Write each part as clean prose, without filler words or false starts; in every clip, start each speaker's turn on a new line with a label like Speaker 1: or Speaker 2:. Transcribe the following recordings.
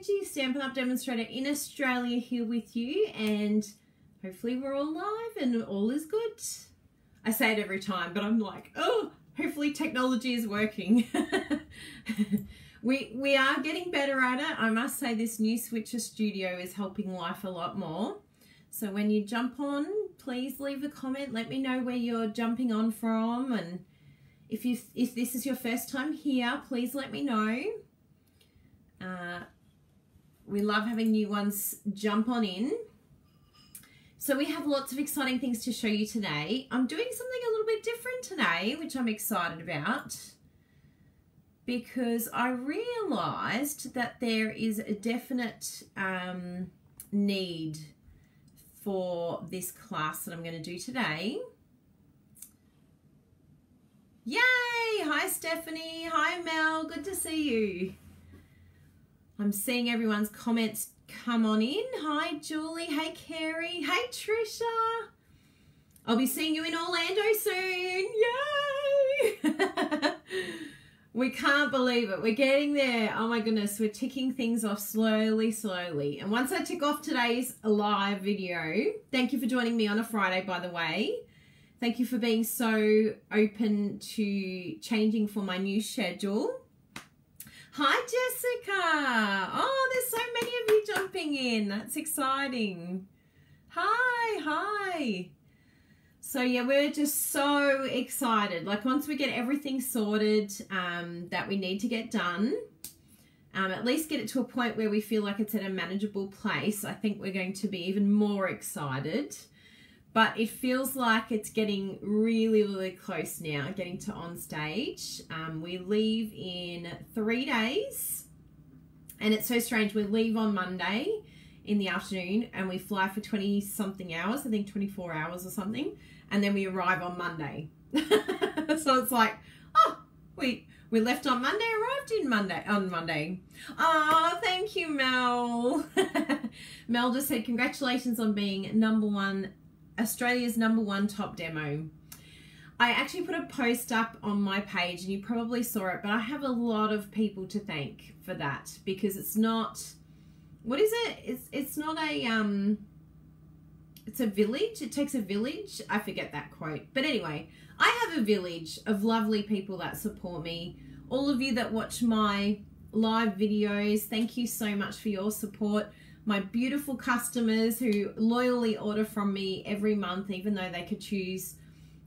Speaker 1: Stampin' Up! Demonstrator in Australia here with you, and hopefully we're all live and all is good. I say it every time, but I'm like, oh, hopefully technology is working. we are getting better at it. I must say this new Switcher Studio is helping life a lot more. So when you jump on, please leave a comment. Let me know where you're jumping on from, and if this is your first time here, please let me know. We love having new ones jump on in. So we have lots of exciting things to show you today. I'm doing something a little bit different today, which I'm excited about, because I realized that there is a definite need for this class that I'm going to do today. Yay! Hi Stephanie, hi Mel, good to see you. I'm seeing everyone's comments come on in. Hi Julie, hey Carrie, hey Trisha. I'll be seeing you in Orlando soon. Yay! We can't believe it. We're getting there. Oh my goodness, we're ticking things off slowly, slowly. And once I tick off today's live video, thank you for joining me on a Friday, by the way. Thank you for being so open to changing for my new schedule. Hi, Jessica. Oh, there's so many of you jumping in. That's exciting. Hi. So, yeah, we're just so excited. Like, once we get everything sorted that we need to get done, at least get it to a point where we feel like it's at a manageable place, I think we're going to be even more excited. But it feels like it's getting really, really close now, getting to on stage. We leave in 3 days, and it's so strange. We leave on Monday in the afternoon, and we fly for 20-something hours, I think 24 hours or something, and then we arrive on Monday. So it's like, oh, we left on Monday, arrived on Monday. Oh, thank you, Mel. Mel just said, congratulations on being Australia's #1 top demo. I actually put a post up on my page, and you probably saw it, but I have a lot of people to thank for that, because it's not, what is it? It's not a, it's a village. It takes a village. I forget that quote. But anyway, I have a village of lovely people that support me. All of you that watch my live videos, thank you so much for your support. My beautiful customers who loyally order from me every month, even though they could choose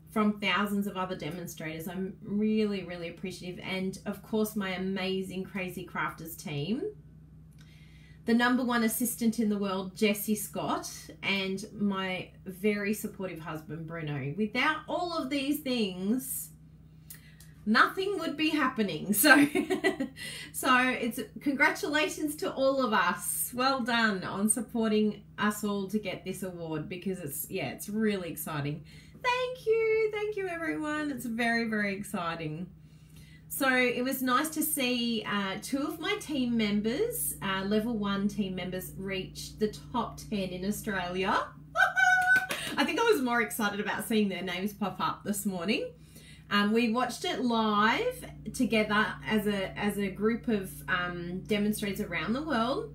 Speaker 1: from thousands of other demonstrators. I'm really, really appreciative. And of course, my amazing Crazy Crafters team. The #1 assistant in the world, Jessie Scott, and my very supportive husband, Bruno. Without all of these things, nothing would be happening. So it's congratulations to all of us. Well done on supporting us all to get this award, because it's really exciting. Thank you everyone. It's very, very exciting. So it was nice to see 2 of my team members, level 1 team members, reach the top 10 in Australia. I think I was more excited about seeing their names pop up this morning. We watched it live together as a group of demonstrators around the world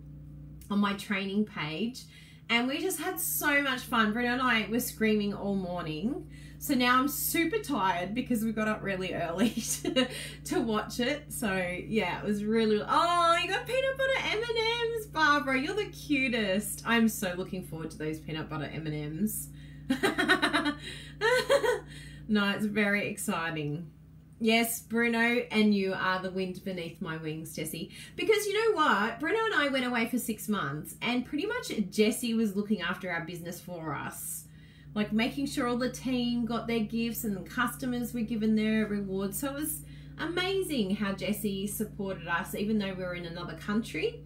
Speaker 1: on my training page, and we just had so much fun. Bruno and I were screaming all morning, so now I'm super tired because we got up really early to watch it. So yeah, it was really, oh, you got peanut butter M&Ms, Barbara, you're the cutest. I'm so looking forward to those peanut butter M&Ms. No, it's very exciting. Yes, Bruno and you are the wind beneath my wings, Jessie. Because you know what? Bruno and I went away for 6 months, and pretty much Jessie was looking after our business for us. Like making sure all the team got their gifts and the customers were given their rewards. So it was amazing how Jessie supported us, even though we were in another country,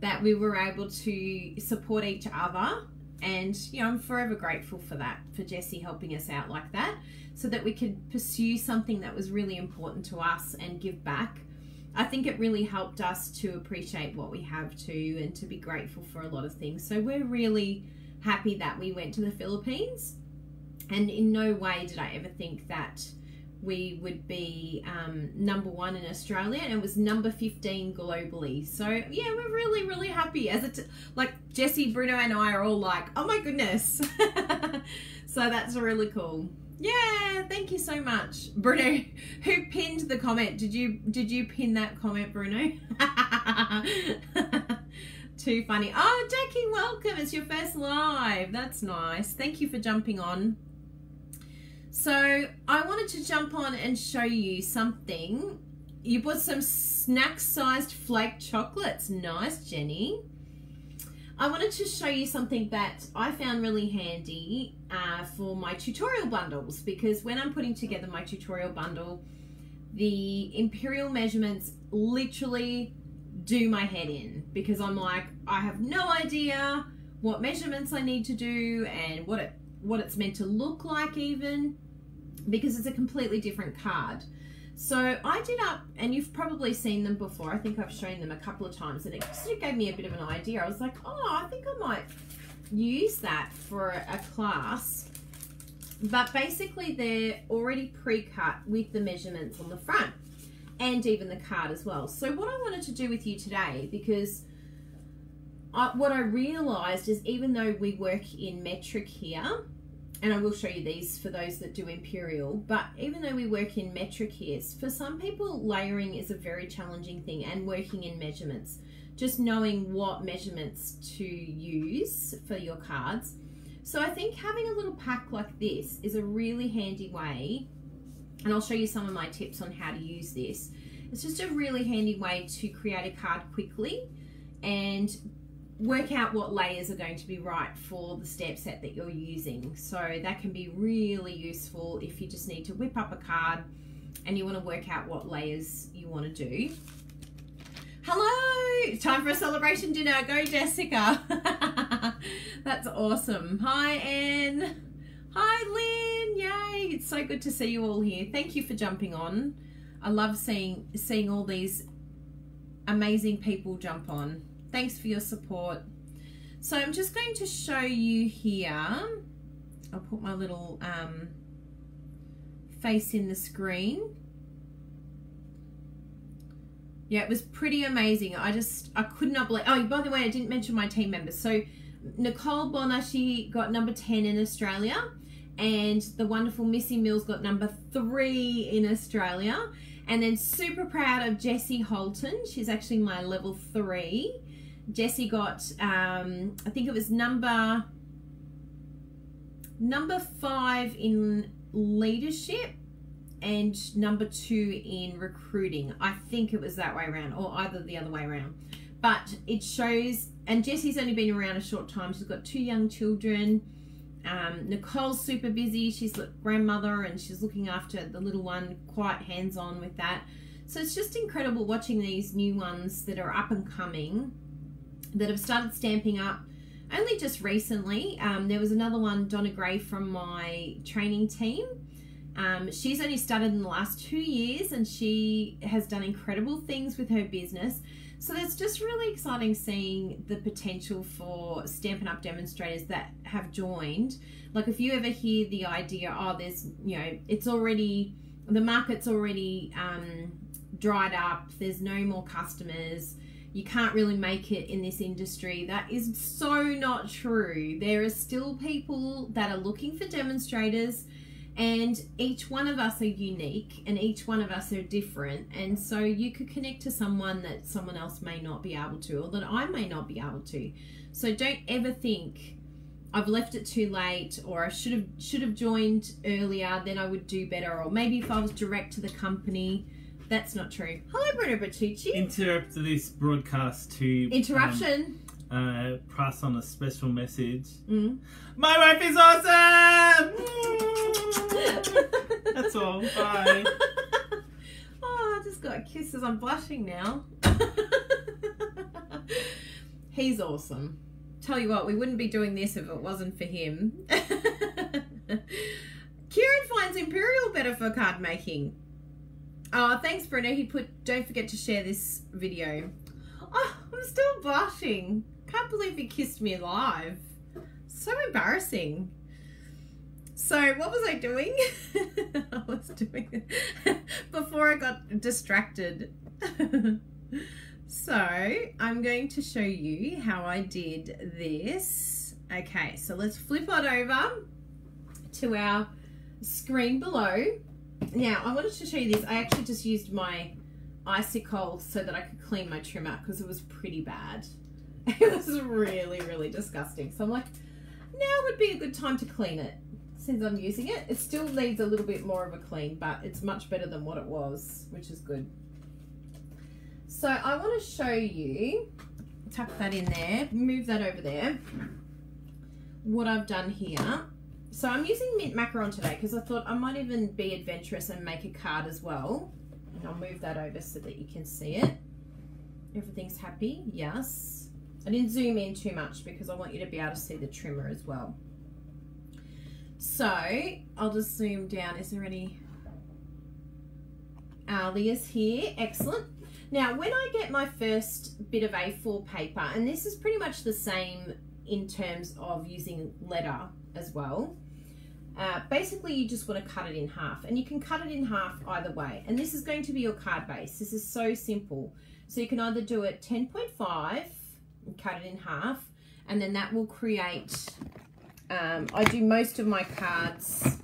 Speaker 1: that we were able to support each other. And, you know, I'm forever grateful for that, for Jessie helping us out like that, so that we could pursue something that was really important to us and give back. I think it really helped us to appreciate what we have too, and to be grateful for a lot of things. So we're really happy that we went to the Philippines, and in no way did I ever think that we would be #1 in Australia, and it was number 15 globally. So yeah, we're really, really happy. Like Jessie, Bruno and I are all like, oh my goodness. So that's really cool. Yeah, thank you so much. Bruno, who pinned the comment? Did you pin that comment, Bruno? Too funny. Oh, Jackie, welcome. It's your first live. That's nice. Thank you for jumping on. So I wanted to jump on and show you something. You bought some snack-sized flake chocolates. Nice, Jenny. I wanted to show you something that I found really handy for my tutorial bundles, because when I'm putting together my tutorial bundle, the imperial measurements literally do my head in, because I'm like, I have no idea what measurements I need to do and what it's meant to look like, even because it's a completely different card. So I did up, and you've probably seen them before. I think I've shown them a couple of times, and it sort of gave me a bit of an idea. I was like, oh, I think I might use that for a class. But basically they're already pre-cut with the measurements on the front and even the card as well. So what I wanted to do with you today, because what I realized is, even though we work in metric here, and I will show you these for those that do imperial, but even though we work in metric here, for some people layering is a very challenging thing, and working in measurements, just knowing what measurements to use for your cards. So I think having a little pack like this is a really handy way, and I'll show you some of my tips on how to use this. It's just a really handy way to create a card quickly and work out what layers are going to be right for the stamp set that you're using. So that can be really useful if you just need to whip up a card and you want to work out what layers you want to do. Hello! Time for a celebration dinner. Go, Jessica. That's awesome. Hi, Anne. Hi, Lynn. Yay. It's so good to see you all here. Thank you for jumping on. I love seeing all these amazing people jump on. Thanks for your support. So I'm just going to show you here. I'll put my little face in the screen. Yeah, it was pretty amazing. I could not believe. Oh, by the way, I didn't mention my team members. So Nicole Bonner, she got number 10 in Australia, and the wonderful Missy Mills got number 3 in Australia. And then super proud of Jessie Holton. She's actually my level 3. Jessie got, I think it was number 5 in leadership and number 2 in recruiting. I think it was that way around, or either the other way around. But it shows, and Jessie's only been around a short time. She's got 2 young children. Nicole's super busy. She's a grandmother and she's looking after the little one, quite hands-on with that. So it's just incredible watching these new ones that are up and coming, that have started Stamping Up only just recently. There was another one, Donna Gray, from my training team. She's only started in the last 2 years, and she has done incredible things with her business. So it's just really exciting seeing the potential for Stampin' Up demonstrators that have joined. Like, if you ever hear the idea, oh, there's, you know, it's already, the market's already dried up, there's no more customers, you can't really make it in this industry. That is so not true. There are still people that are looking for demonstrators, and each one of us are unique and each one of us are different, and so you could connect to someone that someone else may not be able to, or that I may not be able to. So don't ever think I've left it too late, or I should have joined earlier, then I would do better, or maybe if I was direct to the company. That's not true. Hello, Bruno Bertucci.
Speaker 2: Interrupt this broadcast to
Speaker 1: interruption.
Speaker 2: Pass on a special message. My wife is awesome! That's all. Bye.
Speaker 1: Oh, I just got kisses. I'm blushing now. He's awesome. Tell you what, we wouldn't be doing this if it wasn't for him. Kieran finds Imperial better for card making. Oh, thanks, Bruno. He put, don't forget to share this video. Oh, I'm still blushing. Can't believe he kissed me live. So embarrassing. So what was I doing? I was doing before I got distracted. So I'm going to show you how I did this. Okay, so let's flip on over to our screen below. Now I wanted to show you this. I actually just used my icicle so that I could clean my trimmer because it was pretty bad. It was really, really disgusting. So I'm like, now would be a good time to clean it. Since I'm using it, it still needs a little bit more of a clean, but it's much better than what it was, which is good. So I want to show you, tuck that in there, move that over there, what I've done here. So I'm using mint macaron today because I thought I might even be adventurous and make a card as well. And I'll move that over so that you can see it. Everything's happy, yes. I didn't zoom in too much because I want you to be able to see the trimmer as well. So I'll just zoom down. Is there any alias here? Excellent. Now, when I get my first bit of A4 paper, and this is pretty much the same in terms of using letter as well, basically you just want to cut it in half, and you can cut it in half either way. And this is going to be your card base. This is so simple. So you can either do it 10.5 and cut it in half, and then that will create, I do most of my cards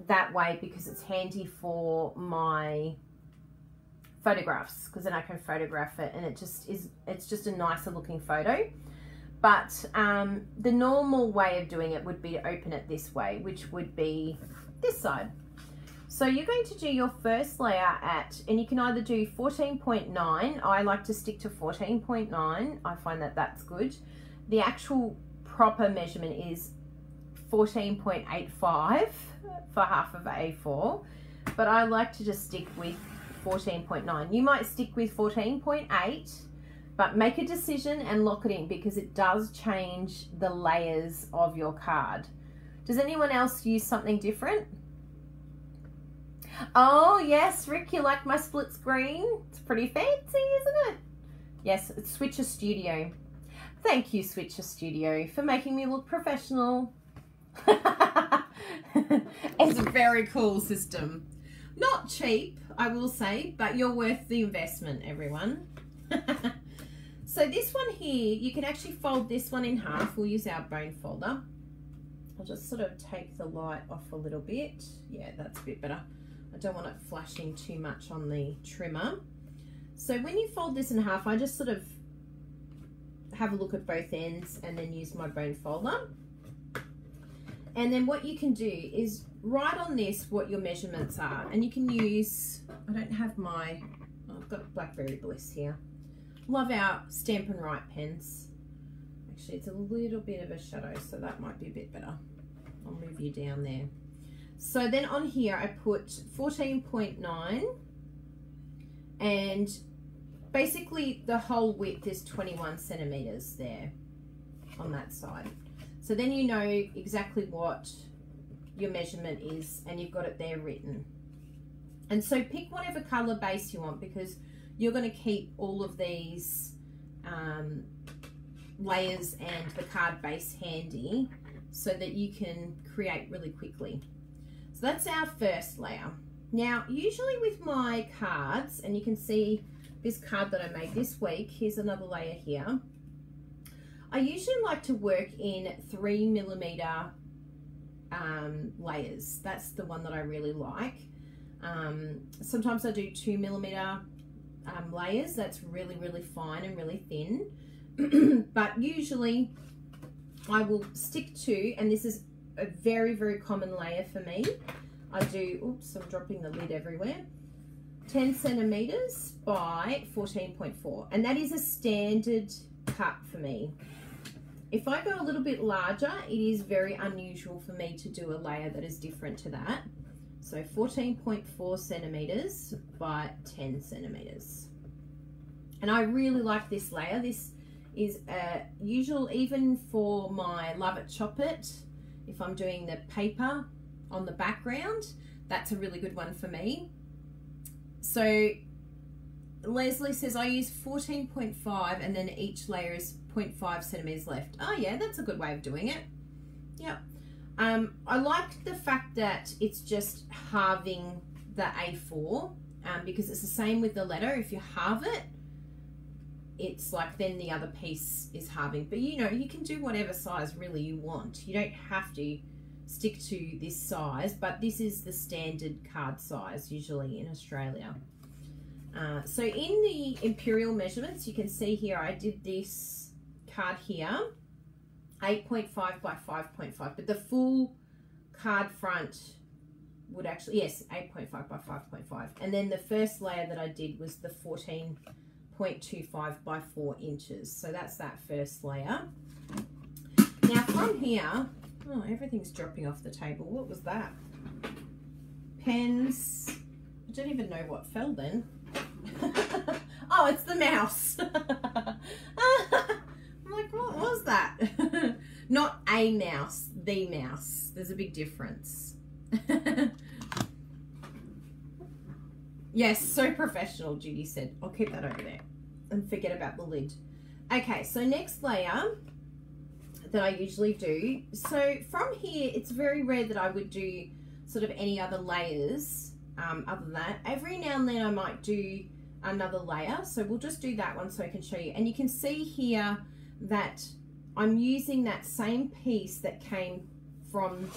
Speaker 1: that way because it's handy for my photographs, because then I can photograph it and it's just a nicer looking photo. But the normal way of doing it would be to open it this way, which would be this side. So you're going to do your first layer at, and you can either do 14.9. I like to stick to 14.9. I find that that's good. The actual proper measurement is 14.85 for half of A4, but I like to just stick with 14.9. You might stick with 14.8, but make a decision and lock it in because it does change the layers of your card. Does anyone else use something different? Oh yes, Rick, you like my split screen? It's pretty fancy, isn't it? Yes, it's Switcher Studio. Thank you, Switcher Studio, for making me look professional. It's a very cool system. Not cheap, I will say, but you're worth the investment, everyone. So this one here, you can actually fold this one in half. We'll use our bone folder. I'll just sort of take the light off a little bit. Yeah, that's a bit better. I don't want it flashing too much on the trimmer. So when you fold this in half, I just sort of have a look at both ends and then use my bone folder. And then what you can do is write on this what your measurements are, and you can use, I don't have my, I've got Blackberry Bliss here. Love our Stampin' Write pens. Actually, it's a little bit of a shadow, so that might be a bit better. I'll move you down there. So then on here, I put 14.9, and basically the whole width is 21 centimeters there on that side. So then you know exactly what your measurement is, and you've got it there written. And so pick whatever color base you want, because you're going to keep all of these layers and the card base handy so that you can create really quickly. So that's our first layer. Now, usually with my cards, and you can see this card that I made this week, here's another layer here. I usually like to work in 3mm layers. That's the one that I really like. Sometimes I do 2mm layers. That's really, really fine and really thin. But usually I will stick to, and this is a very, very common layer for me. I do, oops, I'm dropping the lid everywhere. 10 centimeters by 14.4, and that is a standard cut for me. If I go a little bit larger, it is very unusual for me to do a layer that is different to that. So 14.4 centimeters by 10 centimeters. And I really like this layer. This is usual even for my Love It, Chop It. If I'm doing the paper on the background, that's a really good one for me. So Leslie says I use 14.5 and then each layer is 0.5 centimeters left. Oh yeah, that's a good way of doing it. Yep. I like the fact that it's just halving the A4 because it's the same with the letter. If you halve it, it's like then the other piece is halving. But you know, you can do whatever size really you want. You don't have to stick to this size, but this is the standard card size usually in Australia. So in the imperial measurements, you can see here I did this card here 8.5 by 5.5, but the full card front would actually, yes, 8.5 by 5.5. And then the first layer that I did was the 14.25 by 4 inches. So that's that first layer. Now from here, oh, everything's dropping off the table. What was that? Pens. I don't even know what fell then. Oh, it's the mouse. I'm like, what was that? Not a mouse, the mouse. There's a big difference. Yes, so professional, Judy said. I'll keep that over there and forget about the lid. Okay, so next layer that I usually do. So from here, it's very rare that I would do sort of any other layers other than that. Every now and then I might do another layer. So we'll just do that one so I can show you. And you can see here that I'm using that same piece that came from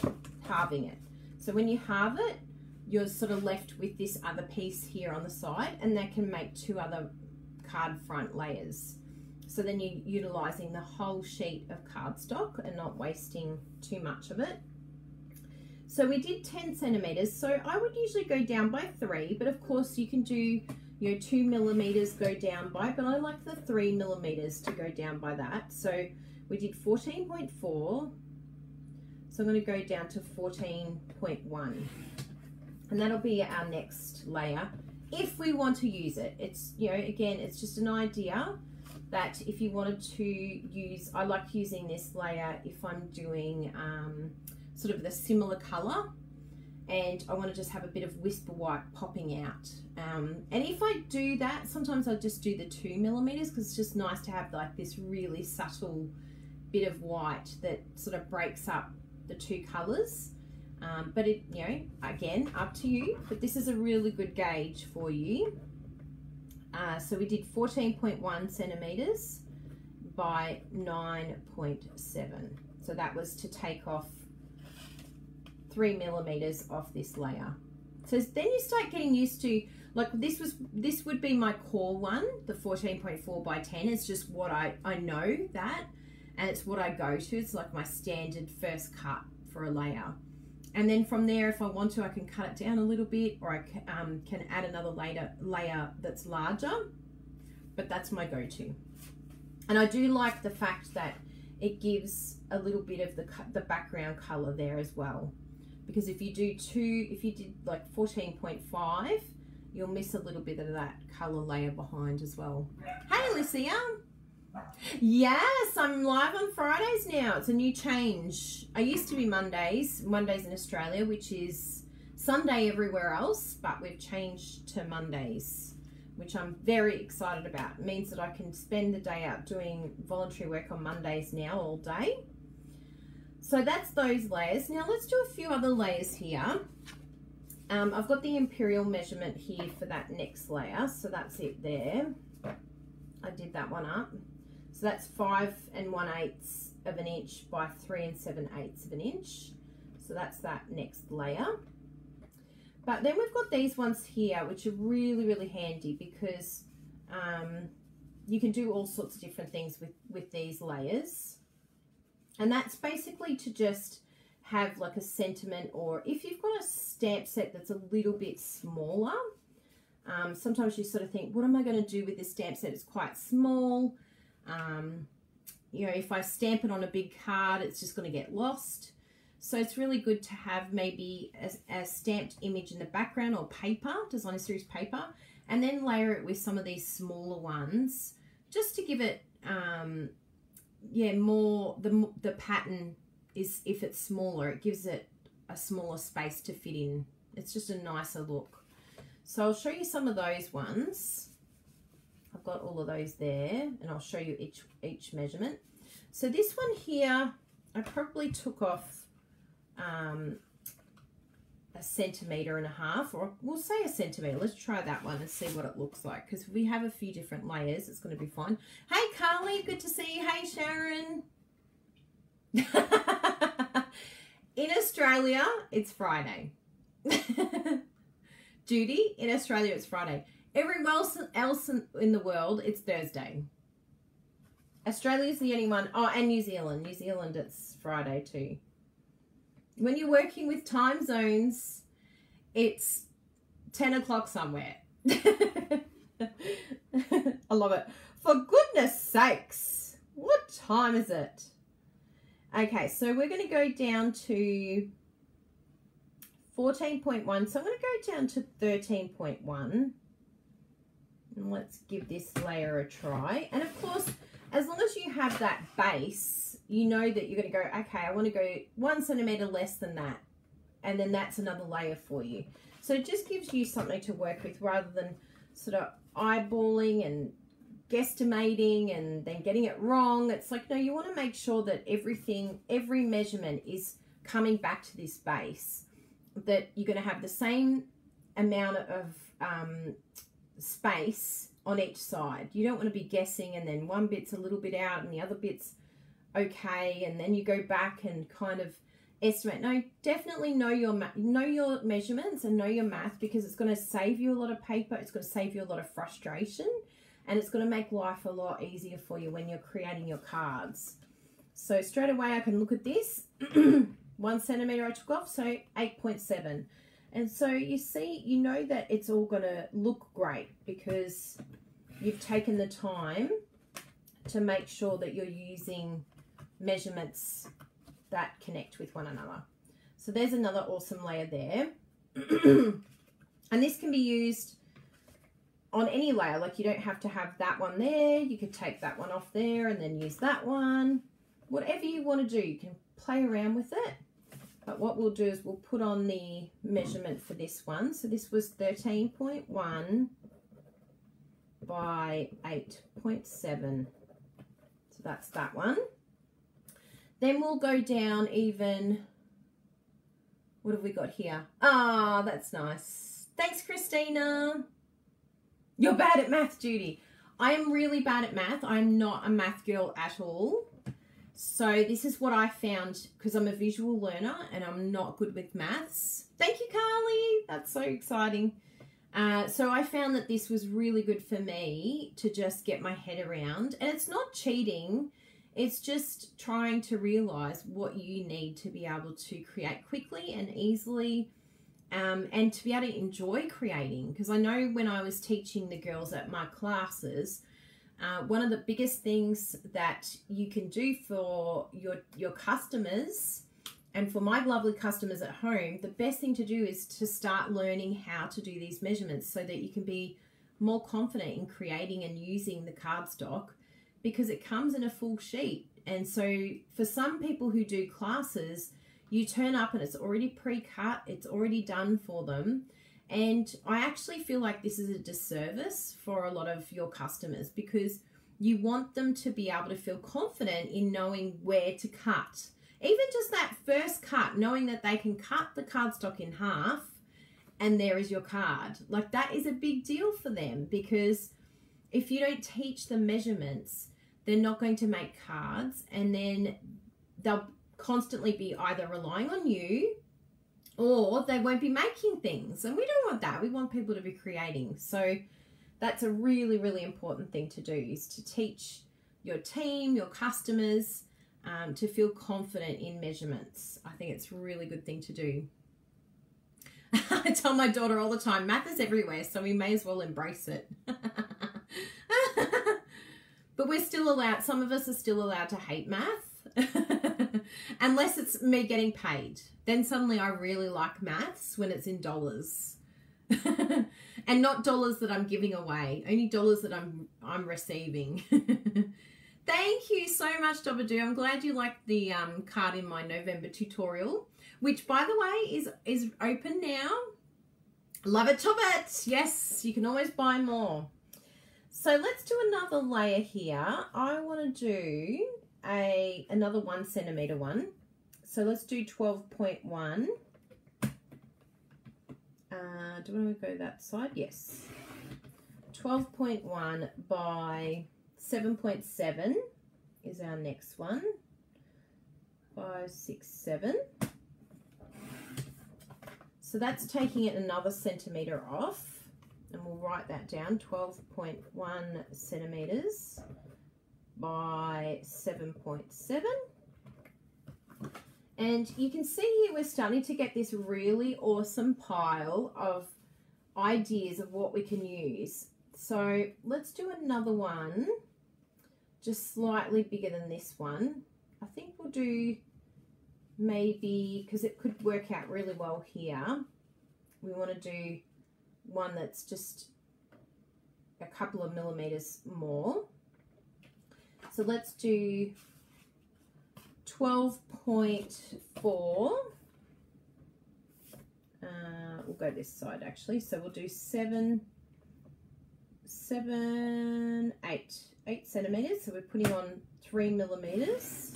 Speaker 1: halving it. So when you halve it, you're sort of left with this other piece here on the side, and that can make 2 other card front layers. So then you're utilizing the whole sheet of cardstock and not wasting too much of it. So we did 10 centimeters. So I would usually go down by 3, but of course you can do, you know, 2 millimeters go down by, but I like the 3 millimeters to go down by that. So we did 14.4. So I'm going to go down to 14.1. And that'll be our next layer if we want to use it. It's, you know, again, it's just an idea that if you wanted to use, I like using this layer if I'm doing sort of the similar color and I want to just have a bit of whisper white popping out. And if I do that, sometimes I just do the 2 millimeters because it's just nice to have like this really subtle bit of white that sort of breaks up the 2 colors. But it, you know, again, up to you, but this is a really good gauge for you. So we did 14.1 centimeters by 9.7. So that was to take off 3 millimeters off this layer. So then you start getting used to, like this would be my core one, the 14.4 by 10. It's just what I know that, and it's what I go to. It's like my standard first cut for a layer. And then from there, if I want to, I can cut it down a little bit, or I can add another layer that's larger, but that's my go-to. And I do like the fact that it gives a little bit of the background color there as well. Because if you did like 14.5, you'll miss a little bit of that color layer behind as well. Hey, Alicia. Yes, I'm live on Fridays now. It's a new change. I used to be Mondays in Australia, which is Sunday everywhere else, but we've changed to Mondays, which I'm very excited about. It means that I can spend the day out doing voluntary work on Mondays now all day. So that's those layers. Now let's do a few other layers here. I've got the imperial measurement here for that next layer, so that's it there. I did that one up. So that's 5 1/8 of an inch by 3 7/8 of an inch. So that's that next layer. But then we've got these ones here, which are really, really handy because you can do all sorts of different things with these layers. And that's basically to just have like a sentiment, or if you've got a stamp set that's a little bit smaller, sometimes you sort of think, what am I going to do with this stamp set? It's quite small. You know, if I stamp it on a big card, it's just going to get lost. So it's really good to have maybe a stamped image in the background, or paper, designer series paper, and then layer it with some of these smaller ones just to give it, yeah, more, the pattern is, if it's smaller, it gives it a smaller space to fit in. It's just a nicer look. So I'll show you some of those ones. I've got all of those there, and I'll show you each measurement. So this one here, I probably took off 1.5 centimeters, or we'll say 1 centimeter. Let's try that one and see what it looks like, because if we have a few different layers, it's going to be fine. Hey Carly, good to see you. Hey Sharon. In Australia, it's Friday. Judy, in Australia, it's Friday. Everywhere else in the world, it's Thursday. Australia's the only one. Oh, and New Zealand. New Zealand, it's Friday too. When you're working with time zones, it's 10 o'clock somewhere. I love it. For goodness sakes, what time is it? Okay, so we're going to go down to 14.1. So I'm going to go down to 13.1. And let's give this layer a try. And of course, as long as you have that base, you know that you're going to go, okay, I want to go 1 centimeter less than that. And then that's another layer for you. So it just gives you something to work with rather than sort of eyeballing and guesstimating and then getting it wrong. It's like, no, you want to make sure that every measurement is coming back to this base, that you're going to have the same amount of space on each side. You don't want to be guessing and then one bit's a little bit out and the other bit's okay, and then you go back and kind of estimate. No, definitely know your measurements and know your math, because it's going to save you a lot of paper, it's going to save you a lot of frustration, and it's going to make life a lot easier for you when you're creating your cards. So straight away I can look at this. 1 centimeter I took off, so 8.7. And so you see, you know that it's all going to look great because you've taken the time to make sure that you're using measurements that connect with one another. So there's another awesome layer there. And this can be used on any layer. Like, you don't have to have that one there. You could take that one off there and then use that one. Whatever you want to do, you can play around with it. But what we'll do is we'll put on the measurement for this one. So this was 13.1 by 8.7. So that's that one. Then we'll go down even, what have we got here? Ah, that's nice. Thanks, Christina. You're bad at math, Judy. I am really bad at math. I'm not a math girl at all. So this is what I found, because I'm a visual learner and I'm not good with maths. Thank you, Carly. That's so exciting. So I found that this was really good for me to just get my head around. And it's not cheating. It's just trying to realize what you need to be able to create quickly and easily, and to be able to enjoy creating. Because I know when I was teaching the girls at my classes, one of the biggest things that you can do for your customers and for my lovely customers at home, the best thing to do is to start learning how to do these measurements so that you can be more confident in creating and using the cardstock, because it comes in a full sheet. And so for some people who do classes, you turn up and it's already pre-cut, it's already done for them. And I actually feel like this is a disservice for a lot of your customers, because you want them to be able to feel confident in knowing where to cut. Even just that first cut, knowing that they can cut the cardstock in half and there is your card. Like, that is a big deal for them, because if you don't teach them measurements, they're not going to make cards, and then they'll constantly be either relying on you or they won't be making things. And we don't want that. We want people to be creating. So that's a really, really important thing to do, is to teach your team, your customers, to feel confident in measurements. I think it's a really good thing to do. I tell my daughter all the time, math is everywhere, so we may as well embrace it. But we're still allowed, some of us are still allowed to hate math. Unless it's me getting paid. Then suddenly I really like maths when it's in dollars. And not dollars that I'm giving away, only dollars that I'm receiving. Thank you so much, Dobadoo. I'm glad you liked the card in my November tutorial, which, by the way, is open now. Love it, chop it. Yes, you can always buy more. So let's do another layer here. I want to do another 1 centimeter one. So let's do 12.1. do I want to go that side? Yes. 12.1 by 7.7 is our next one. 5, 6, 7. So that's taking it another centimetre off, and we'll write that down, 12.1 centimetres by 7.7. And you can see here we're starting to get this really awesome pile of ideas of what we can use. So let's do another one, just slightly bigger than this one. I think we'll do maybe, because it could work out really well here, we want to do one that's just a couple of millimeters more. So let's do 12.4. We'll go this side actually. So we'll do 8 centimeters. So we're putting on 3 millimeters.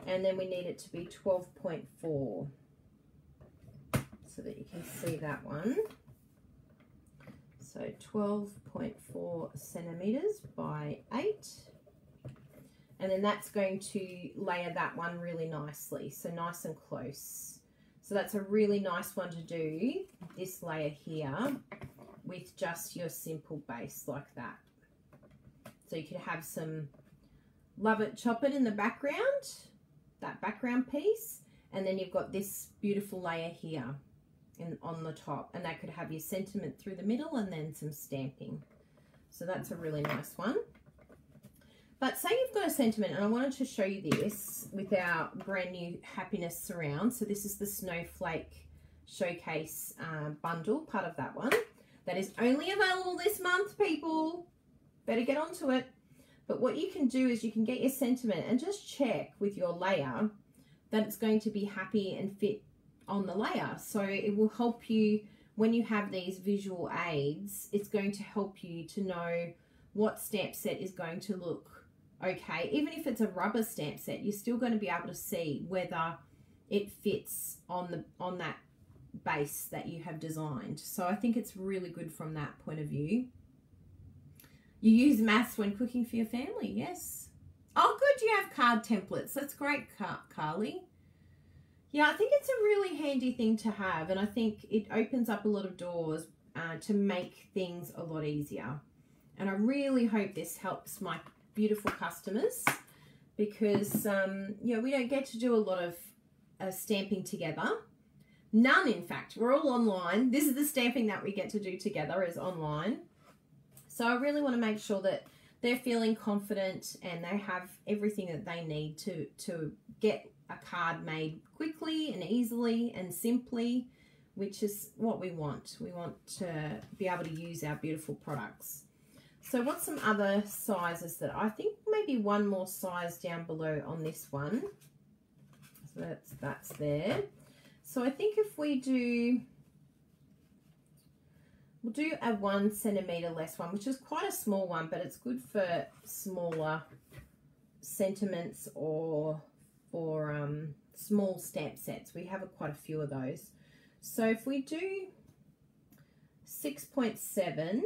Speaker 1: And then we need it to be 12.4 so that you can see that one. So 12.4 centimeters by 8. And then that's going to layer that one really nicely. So nice and close. So that's a really nice one to do, this layer here, with just your simple base like that. So you could have some Love It, Chop It in the background, that background piece, and then you've got this beautiful layer here on the top, and that could have your sentiment through the middle and then some stamping. So that's a really nice one. But say you've got a sentiment, and I wanted to show you this with our brand new Happiness Surround. So this is the Snowflake Showcase bundle, part of that one. That is only available this month, people. Better get onto it. But what you can do is you can get your sentiment and just check with your layer that it's going to be happy and fit on the layer. So it will help you when you have these visual aids. It's going to help you to know what stamp set is going to look okay. Even if it's a rubber stamp set, you're still going to be able to see whether it fits on that base that you have designed. So I think it's really good from that point of view. You use maths when cooking for your family, yes. Oh, good, you have card templates. That's great, Carly. Yeah, I think it's a really handy thing to have, and I think it opens up a lot of doors to make things a lot easier. And I really hope this helps my beautiful customers, because you know, we don't get to do a lot of stamping together. None, in fact. We're all online. This is the stamping that we get to do together, is online. So I really want to make sure that they're feeling confident and they have everything that they need to get a card made quickly and easily and simply, which is what we want. We want to be able to use our beautiful products. So what's some other sizes that I think maybe one more size down below on this one. So that's there. So I think if we do, we'll do a 1 centimetre less one, which is quite a small one, but it's good for smaller sentiments or for small stamp sets. We have quite a few of those. So if we do 6.7,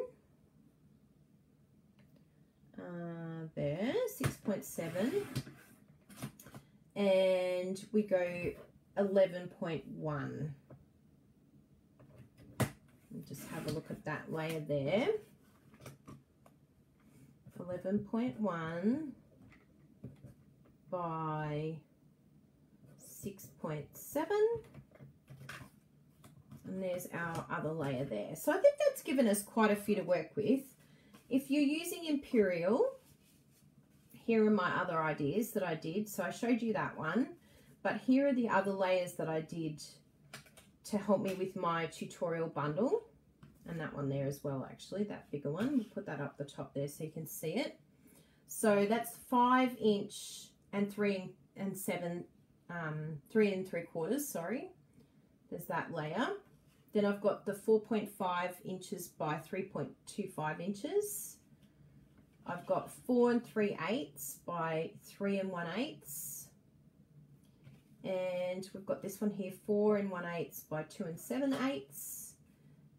Speaker 1: there, 6.7, and we go 11.1. Just have a look at that layer there. 11.1 by 6.7, and there's our other layer there. So I think that's given us quite a few to work with. If you're using Imperial, here are my other ideas that I did. So I showed you that one, but here are the other layers that I did to help me with my tutorial bundle, and that one there as well, actually, that bigger one. We'll put that up the top there so you can see it. So that's 5 inch and 3 and 3 3/4, sorry. There's that layer. Then I've got the 4.5 inches by 3.25 inches. I've got 4 3/8 by 3 1/8. And we've got this one here, 4 1/8 by 2 7/8.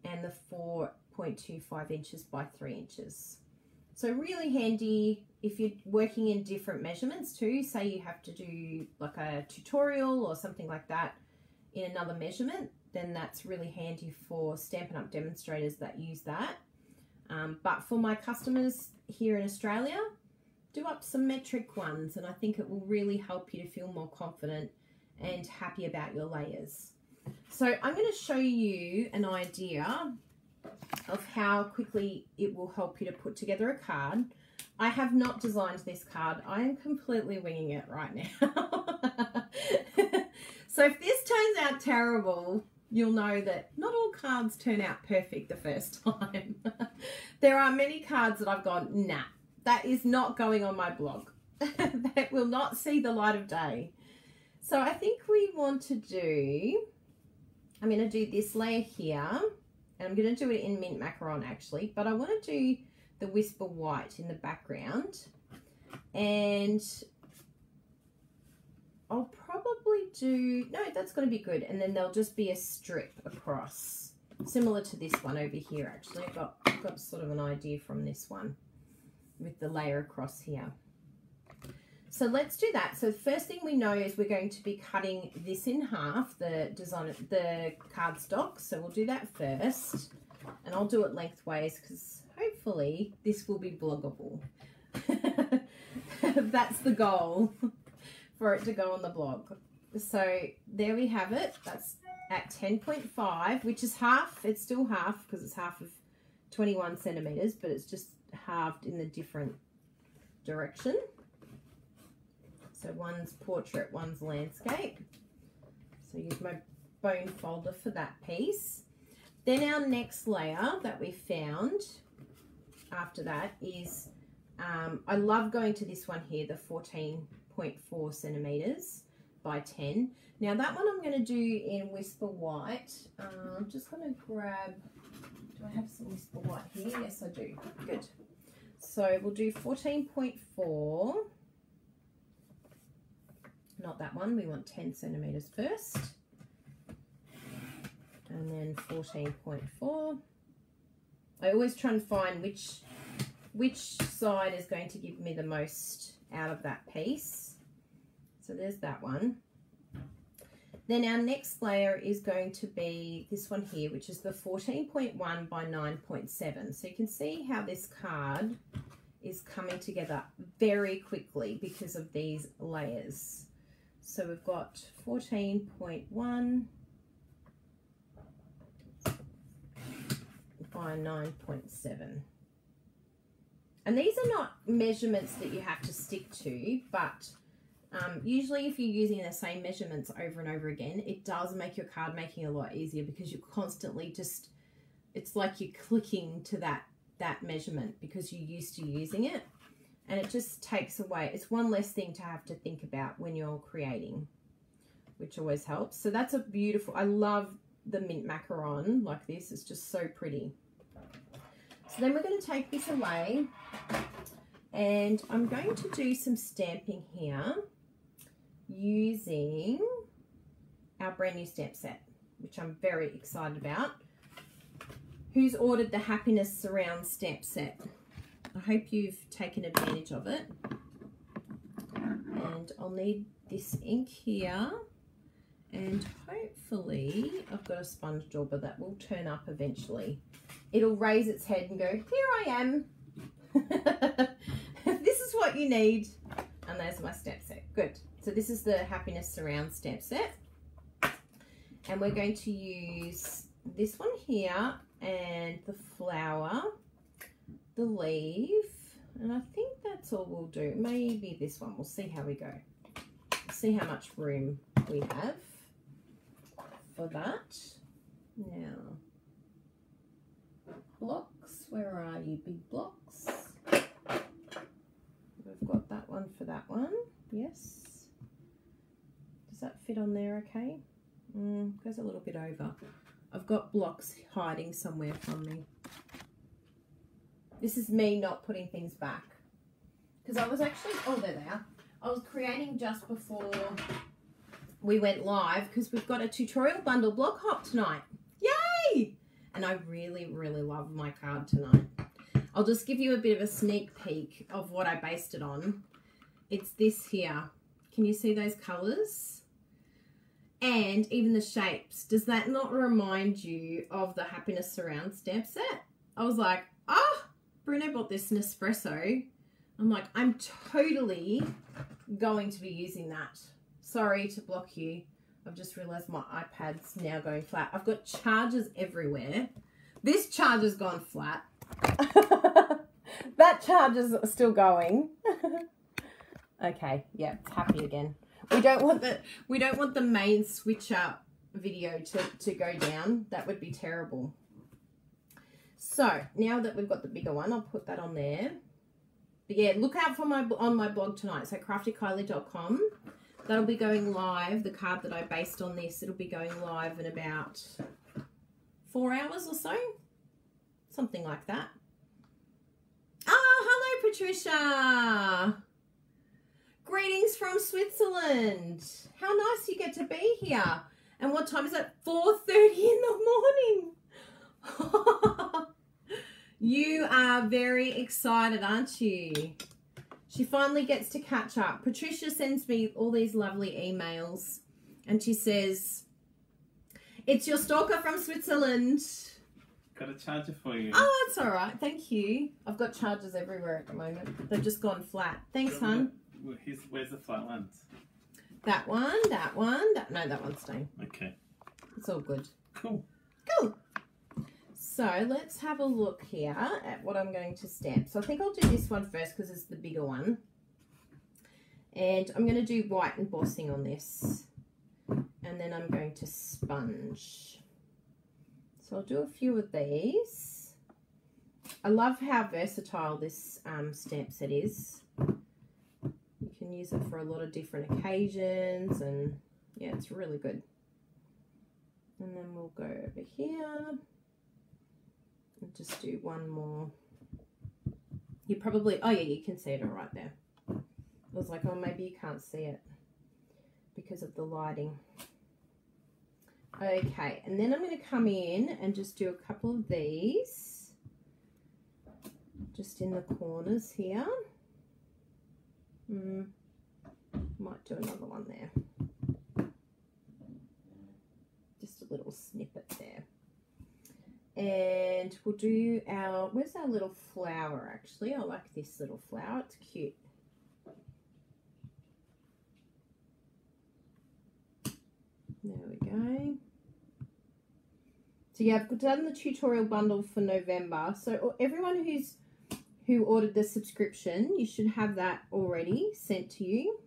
Speaker 1: and the 4.25 inches by 3 inches. So really handy if you're working in different measurements too. Say you have to do like a tutorial or something like that in another measurement, then that's really handy for Stampin' Up! Demonstrators that use that. But for my customers here in Australia, do up some metric ones, and I think it will really help you to feel more confident and happy about your layers. So I'm going to show you an idea of how quickly it will help you to put together a card. I have not designed this card. I am completely winging it right now. So if this turns out terrible, you'll know that not all cards turn out perfect the first time. There are many cards that I've gone, nah, that is not going on my blog. That will not see the light of day. So I think we want to do, I'm going to do this layer here, and I'm going to do it in mint macaron actually, but I want to do the Whisper White in the background, and I'll probably do, no, that's going to be good, and then there'll just be a strip across, similar to this one over here actually. I've got sort of an idea from this one with the layer across here. So let's do that. So the first thing we know is we're going to be cutting this in half, the cardstock. So we'll do that first, and I'll do it lengthways because hopefully this will be bloggable. That's the goal, for it to go on the blog. So there we have it. That's at 10.5, which is half. It's still half because it's half of 21 centimeters, but it's just halved in the different direction. So one's portrait, one's landscape. So use my bone folder for that piece. Then our next layer that we found after that is, I love going to this one here, the 14.4 centimeters by 10. Now that one I'm going to do in Whisper White. I'm just going to grab, do I have some Whisper White here? Yes, I do. Good. So we'll do 14.4. Not that one, we want 10 centimeters first. And then 14.4. I always try and find which side is going to give me the most out of that piece. So there's that one. Then our next layer is going to be this one here, which is the 14.1 by 9.7. So you can see how this card is coming together very quickly because of these layers. So we've got 14.1 by 9.7. And these are not measurements that you have to stick to, but usually if you're using the same measurements over and over again, it does make your card making a lot easier because you're constantly just, it's like you're clicking to that measurement because you're used to using it. And it just takes away, it's one less thing to have to think about when you're creating, which always helps. So that's a beautiful, I love the mint macaron like this. It's just so pretty. So then we're going to take this away, and I'm going to do some stamping here using our brand new stamp set, which I'm very excited about. Who's ordered the Happiness Surround stamp set? I hope you've taken advantage of it. And I'll need this ink here, and hopefully I've got a sponge dauber that will turn up eventually. It'll raise its head and go, here I am. This is what you need. And there's my stamp set. Good. So this is the Happiness Surround stamp set. And we're going to use this one here and the flower, the leaf, and I think that's all we'll do. Maybe this one. We'll see how we go. See how much room we have for that. Now, blocks, where are you, big blocks? We've got that one for that one. Yes. Does that fit on there okay? Goes a little bit over. I've got blocks hiding somewhere from me. This is me not putting things back. Because I was actually, oh, there they are. I was creating just before we went live because we've got a tutorial bundle block hop tonight. Yay! and I really, really love my card tonight. I'll just give you a bit of a sneak peek of what I based it on. It's this here. Can you see those colours? And even the shapes. Does that not remind you of the Happiness Surround stamp set? I was like, Bruno bought this Nespresso. I'm like, I'm totally going to be using that. Sorry to block you. I've just realised my iPad's now going flat. I've got chargers everywhere. This charger's gone flat. That charger's still going. Okay, yeah, it's happy again. We don't want the main switcher video to go down. That would be terrible. So now that we've got the bigger one, I'll put that on there. But yeah, look out for on my blog tonight. So craftykylie.com. That'll be going live. The card that I based on this, it'll be going live in about 4 hours or so. Something like that. Hello, Patricia. Greetings from Switzerland. How nice you get to be here. And what time is it? 4:30 in the morning. You are very excited, aren't you? She finally gets to catch up. Patricia sends me all these lovely emails and she says, it's your stalker from Switzerland.
Speaker 2: Got a charger for you.
Speaker 1: Oh, that's all right. Thank you. I've got chargers everywhere at the moment. They've just gone flat. Thanks, hon.
Speaker 2: Where's the flat ones?
Speaker 1: That one. No, that one's staying.
Speaker 2: Okay.
Speaker 1: It's all good.
Speaker 2: Cool.
Speaker 1: Cool. So let's have a look here at what I'm going to stamp. So I think I'll do this one first because it's the bigger one. And I'm going to do white embossing on this. And then I'm going to sponge. So I'll do a few of these. I love how versatile this stamp set is. You can use it for a lot of different occasions and yeah, it's really good. And then we'll go over here and just do one more. You probably, oh yeah, you can see it all right there. I was like, oh, maybe you can't see it because of the lighting. Okay, and then I'm going to come in and just do a couple of these just in the corners here. Might do another one there. Just a little snippet there. And we'll do our, where's our little flower actually? I like this little flower, it's cute. There we go. So yeah, I've done the tutorial bundle for November. So everyone who ordered the subscription, you should have that already sent to you.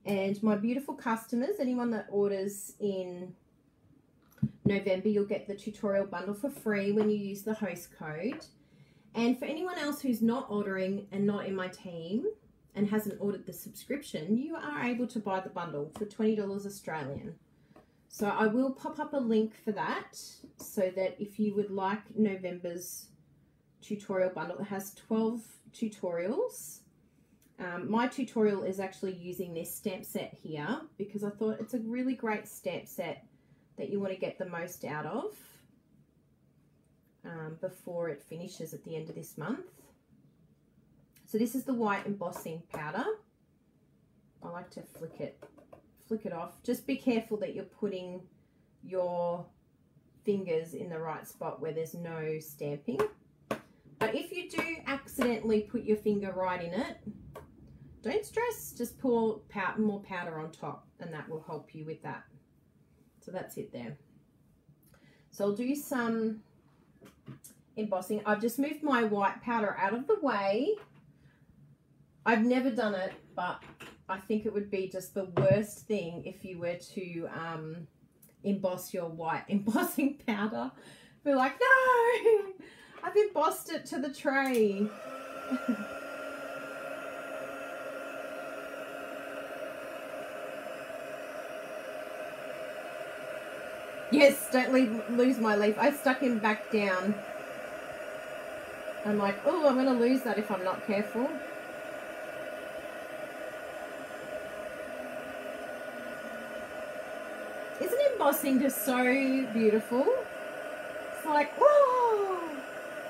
Speaker 1: And my beautiful customers, anyone that orders in November, you'll get the tutorial bundle for free when you use the host code. And for anyone else who's not ordering and not in my team and hasn't ordered the subscription, you are able to buy the bundle for $20 Australian. So I will pop up a link for that so that if you would like November's tutorial bundle, it has 12 tutorials. My tutorial is actually using this stamp set here because I thought it's a really great stamp set that you want to get the most out of before it finishes at the end of this month. So this is the white embossing powder. I like to flick it off. Just be careful that you're putting your fingers in the right spot where there's no stamping. But if you do accidentally put your finger right in it, don't stress, just pour more powder on top and that will help you with that. So that's it there. So I'll do some embossing. I've just moved my white powder out of the way. I've never done it, but I think it would be just the worst thing if you were to emboss your white embossing powder. Be like, no, I've embossed it to the tray. Yes, don't lose my leaf. I stuck him back down. I'm like, oh, I'm going to lose that if I'm not careful. Isn't embossing just so beautiful? like, whoa,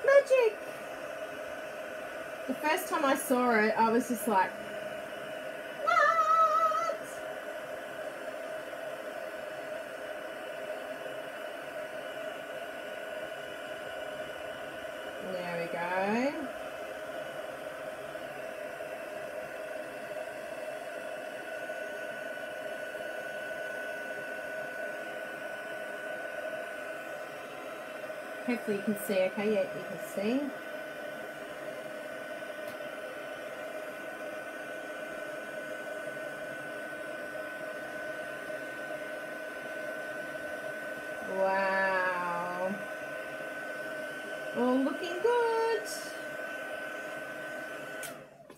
Speaker 1: magic. The first time I saw it, I was just like, what? There we go. Hopefully you can see okay. Yeah, you can see. Wow. All looking good.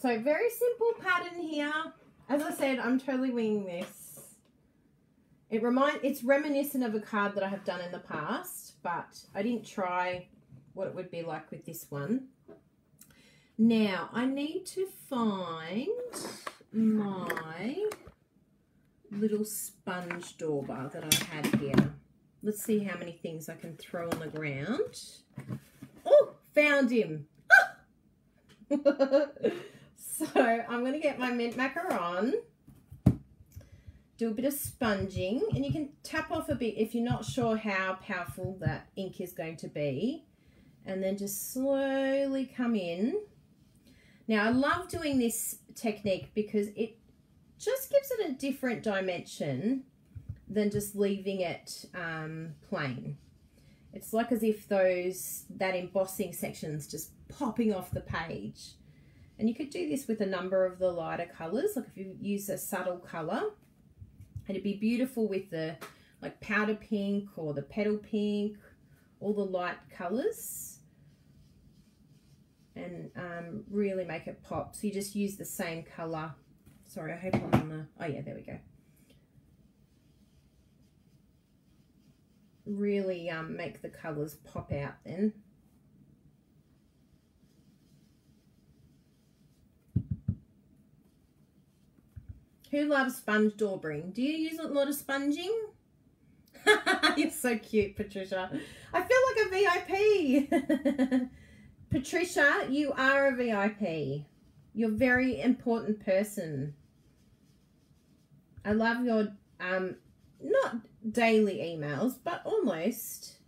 Speaker 1: So very simple pattern here. As I said, I'm totally winging this. It's reminiscent of a card that I have done in the past, but I didn't try what it would be like with this one. Now I need to find my little sponge dauber that I had here. Let's see how many things I can throw on the ground. Oh, found him. So I'm going to get my mint macaron, do a bit of sponging, and you can tap off a bit if you're not sure how powerful that ink is going to be, and then just slowly come in. Now I love doing this technique because it just gives it a different dimension than just leaving it plain. It's like as if that embossing section's just popping off the page. And you could do this with a number of the lighter colours. Like if you use a subtle colour, it'd be beautiful with the like powder pink or the petal pink, all the light colours, and really make it pop. So you just use the same colour. Sorry, I hope I'm on the, oh yeah, there we go. Really make the colours pop out then. Who loves sponge daubering? Do you use a lot of sponging? You're so cute, Patricia. I feel like a VIP. Patricia, you are a VIP. You're a very important person. I love your, not daily emails, but almost.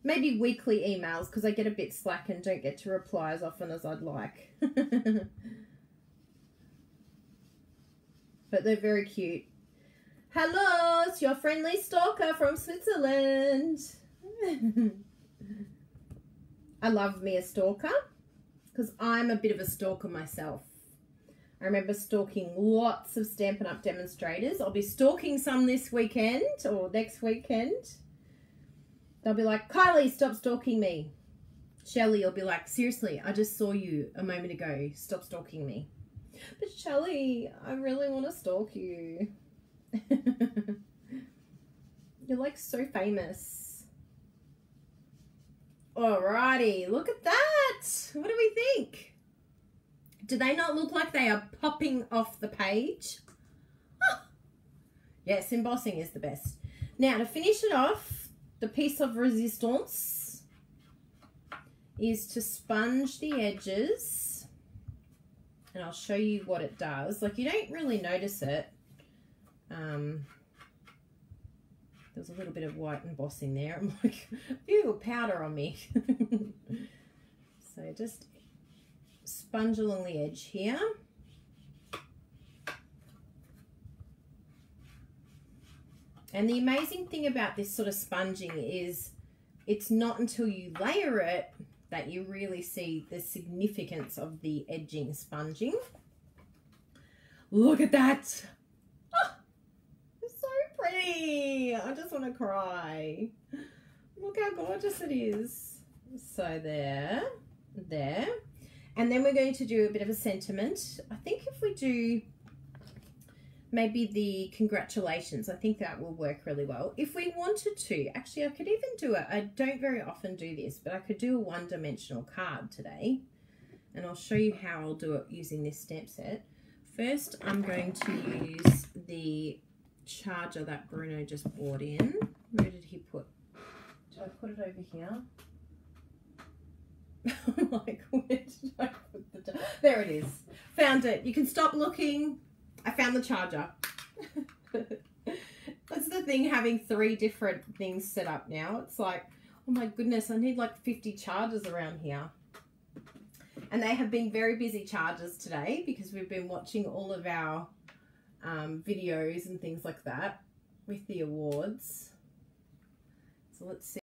Speaker 1: Maybe weekly emails, because I get a bit slack and don't get to reply as often as I'd like. But they're very cute. Hello, it's your friendly stalker from Switzerland. I love me a stalker because I'm a bit of a stalker myself. I remember stalking lots of Stampin' Up! Demonstrators. I'll be stalking some this weekend or next weekend. They'll be like, Kylie, stop stalking me. Shelley will be like, seriously, I just saw you a moment ago. Stop stalking me. But Shelley, I really want to stalk you. You're like so famous. Alrighty, look at that. What do we think? Do they not look like they are popping off the page? Oh. Yes, embossing is the best. Now to finish it off, the piece of resistance is to sponge the edges. And I'll show you what it does. Like, you don't really notice it. There's a little bit of white embossing there. I'm like, ew, powder on me. So just sponge along the edge here. And the amazing thing about this sort of sponging is it's not until you layer it that you really see the significance of the edging sponging. Look at that. Oh, it's so pretty. I just want to cry. Look how gorgeous it is. So there. And then we're going to do a bit of a sentiment. I think if we do maybe the congratulations, I think that will work really well. If we wanted to, actually I could even do it. I don't very often do this, but I could do a one-dimensional card today. And I'll show you how I'll do it using this stamp set. First, I'm going to use the charger that Bruno just brought in. Where did he put? Did I put it over here? I'm like, where did I put the there it is. Found it. You can stop looking. I found the charger. That's the thing, having 3 different things set up now. It's like, oh my goodness, I need like 50 chargers around here. And they have been very busy chargers today because we've been watching all of our videos and things like that with the awards. So let's see.